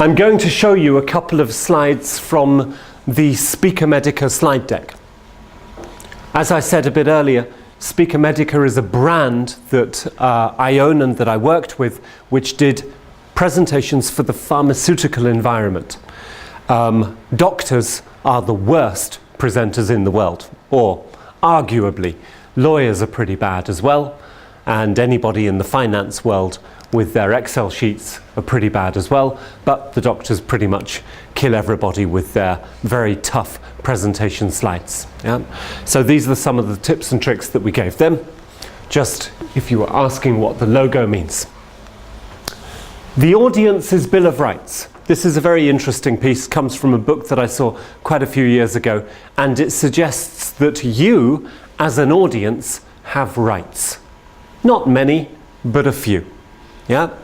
I'm going to show you a couple of slides from the Speaker Medica slide deck. As I said a bit earlier, Speaker Medica is a brand that I own and that I worked with, which did presentations for the pharmaceutical environment. Doctors are the worst presenters in the world, or arguably. Lawyers are pretty bad as well, and anybody in the finance world with their Excel sheets are pretty bad as well, but the doctors pretty much kill everybody with their very tough presentation slides. Yeah? So these are some of the tips and tricks that we gave them, just if you were asking what the logo means. The audience's Bill of Rights. This is a very interesting piece, comes from a book that I saw quite a few years ago, and it suggests that you, as an audience, have rights. Not many, but a few. Yeah?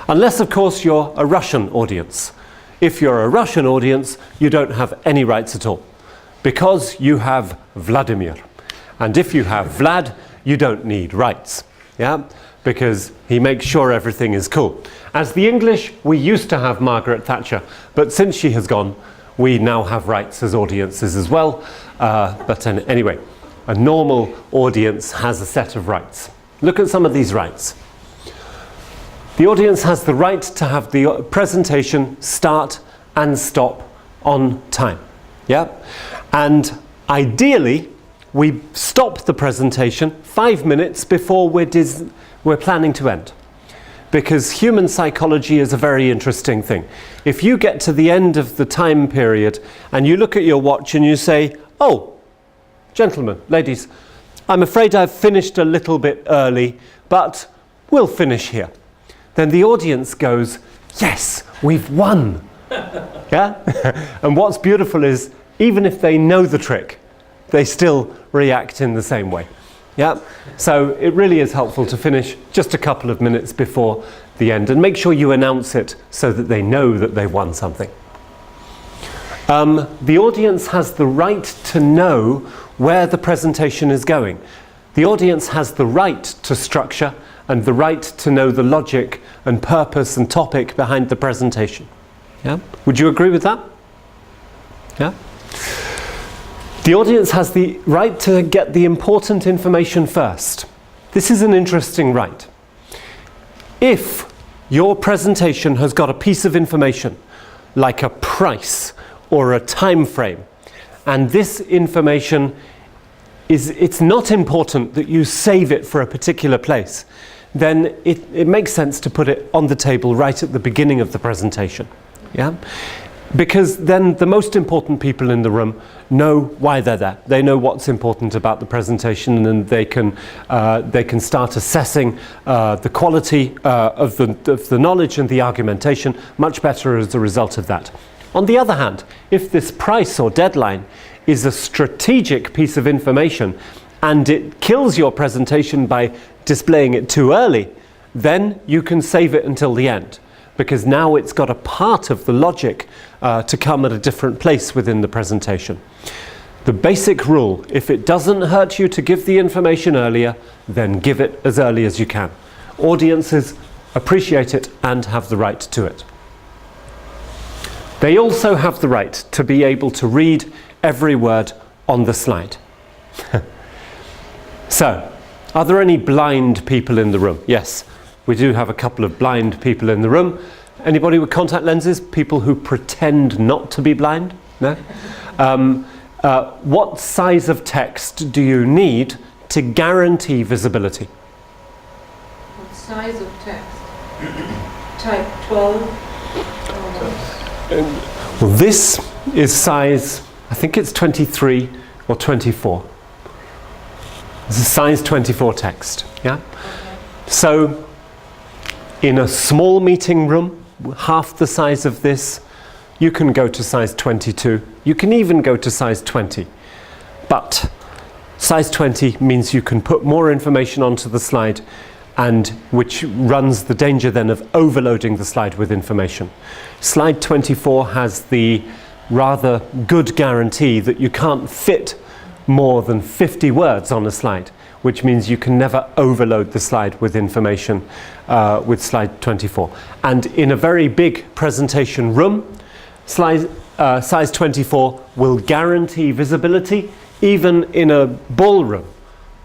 Unless, of course, you're a Russian audience. If you're a Russian audience, you don't have any rights at all, because you have Vladimir. And if you have Vlad, you don't need rights. Yeah? Because he makes sure everything is cool. As the English, we used to have Margaret Thatcher, but since she has gone, we now have rights as audiences as well. Anyway, a normal audience has a set of rights. Look at some of these rights. The audience has the right to have the presentation start and stop on time. Yeah? And ideally, we stop the presentation 5 minutes before we're planning to end. Because human psychology is a very interesting thing. If you get to the end of the time period and you look at your watch and you say, "Oh, gentlemen, ladies, I'm afraid I've finished a little bit early, but we'll finish here," then the audience goes, "Yes, we've won." Yeah? And what's beautiful is, even if they know the trick, they still react in the same way. Yeah? So it really is helpful to finish just a couple of minutes before the end, and make sure you announce it so that they know that they've won something. The audience has the right to know where the presentation is going. The audience has the right to structure and the right to know the logic and purpose and topic behind the presentation. Yeah? Would you agree with that? Yeah? The audience has the right to get the important information first. This is an interesting right. If your presentation has got a piece of information, like a price or a time frame, and this information it's not important that you save it for a particular place, then it makes sense to put it on the table right at the beginning of the presentation. Yeah? Because then the most important people in the room know why they're there. They know what's important about the presentation, and they can start assessing the quality of the knowledge and the argumentation much better as a result of that. On the other hand, if this price or deadline is a strategic piece of information and it kills your presentation by displaying it too early, then you can save it until the end, because now it's got a part of the logic to come at a different place within the presentation. The basic rule, if it doesn't hurt you to give the information earlier, then give it as early as you can. Audiences appreciate it and have the right to it. They also have the right to be able to read every word on the slide. So, are there any blind people in the room? Yes. We do have a couple of blind people in the room. Anybody with contact lenses? People who pretend not to be blind? No? What size of text do you need to guarantee visibility? What size of text? Type 12? Well, this is size, I think it's 23 or 24. This is size 24 text. Yeah? Okay. So, in a small meeting room, half the size of this, you can go to size 22. You can even go to size 20. But size 20 means you can put more information onto the slide, and which runs the danger then of overloading the slide with information. Slide 24 has the rather good guarantee that you can't fit more than 50 words on a slide, which means you can never overload the slide with information with slide 24. And in a very big presentation room, size 24 will guarantee visibility even in a ballroom.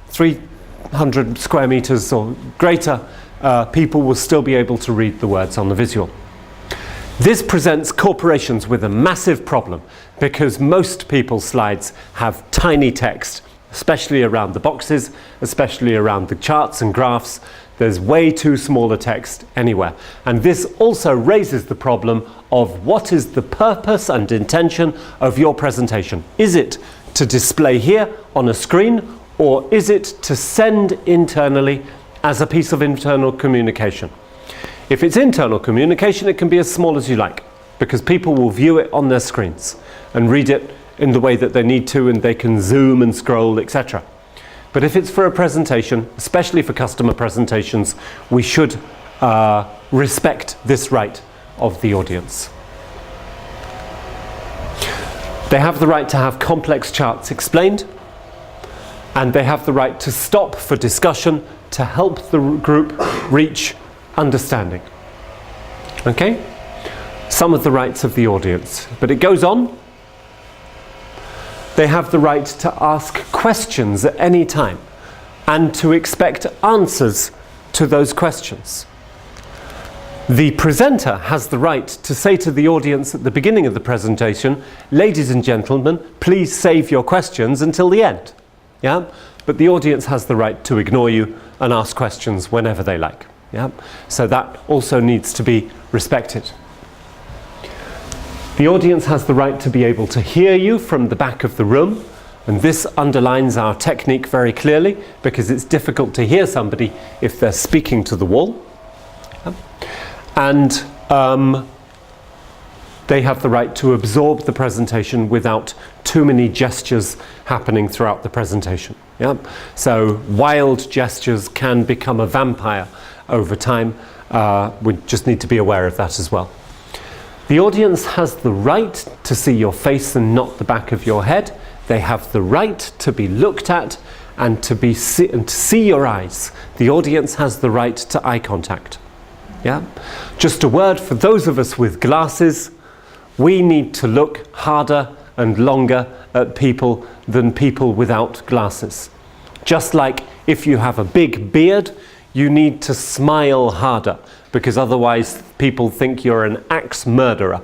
300 square meters or greater, people will still be able to read the words on the visual. This presents corporations with a massive problem because most people's slides have tiny text, especially around the boxes, especially around the charts and graphs. There's way too small a text anywhere. And this also raises the problem of what is the purpose and intention of your presentation. Is it to display here on a screen, or is it to send internally as a piece of internal communication? If it's internal communication, it can be as small as you like, because people will view it on their screens and read it in the way that they need to, and they can zoom and scroll, etc. But if it's for a presentation, especially for customer presentations, we should respect this right of the audience. They have the right to have complex charts explained, and they have the right to stop for discussion to help the group reach understanding. Okay? Some of the rights of the audience. But it goes on. They have the right to ask questions at any time and to expect answers to those questions. The presenter has the right to say to the audience at the beginning of the presentation, ladies and gentlemen, please save your questions until the end. Yeah? But the audience has the right to ignore you and ask questions whenever they like. Yeah? So that also needs to be respected. The audience has the right to be able to hear you from the back of the room, and this underlines our technique very clearly, because it's difficult to hear somebody if they're speaking to the wall. Yeah? And they have the right to absorb the presentation without too many gestures happening throughout the presentation. Yeah? So wild gestures can become a vampire over time. We just need to be aware of that as well. The audience has the right to see your face and not the back of your head. They have the right to be looked at and to see your eyes. The audience has the right to eye contact. Yeah? Just a word for those of us with glasses, we need to look harder and longer at people than people without glasses. Just like if you have a big beard, you need to smile harder, because otherwise people think you're an axe murderer,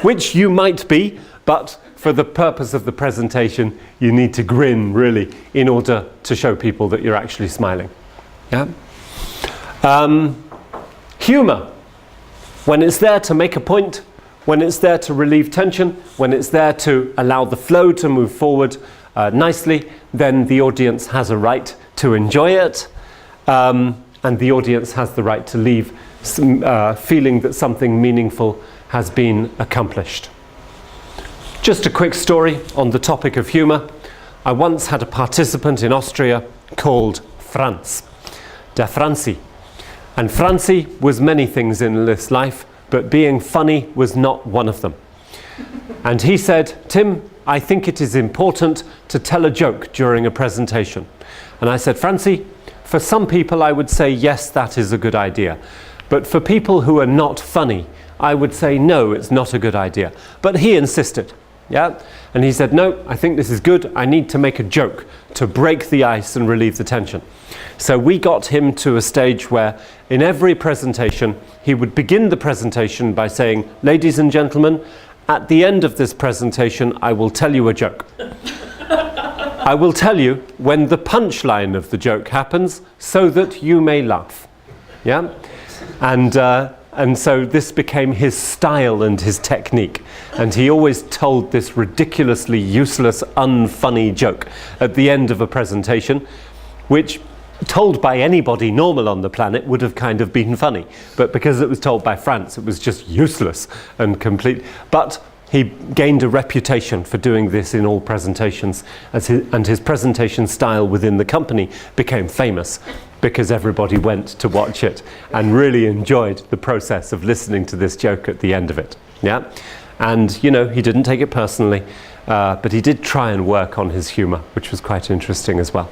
which you might be, but for the purpose of the presentation, you need to grin really in order to show people that you're actually smiling. Yeah? Humor, when it's there to make a point, when it's there to relieve tension, when it's there to allow the flow to move forward nicely, then the audience has a right to enjoy it, and the audience has the right to leave feeling that something meaningful has been accomplished. Just a quick story on the topic of humor. I once had a participant in Austria called Franz, der Franzi. And Franzi was many things in this life, but being funny was not one of them. And he said, Tim, I think it is important to tell a joke during a presentation. And I said, Franzi, for some people I would say, yes, that is a good idea. But for people who are not funny, I would say, no, it's not a good idea. But he insisted. Yeah? And he said, no, I think this is good. I need to make a joke to break the ice and relieve the tension. So we got him to a stage where in every presentation, he would begin the presentation by saying, ladies and gentlemen, at the end of this presentation, I will tell you a joke. I will tell you when the punchline of the joke happens so that you may laugh. Yeah? And so this became his style and his technique. And he always told this ridiculously useless, unfunny joke at the end of a presentation, which, told by anybody normal on the planet, would have kind of been funny. But because it was told by Franz, it was just useless and complete. But he gained a reputation for doing this in all presentations, and his presentation style within the company became famous because everybody went to watch it and really enjoyed the process of listening to this joke at the end of it. Yeah? And, you know, he didn't take it personally, but he did try and work on his humor, which was quite interesting as well.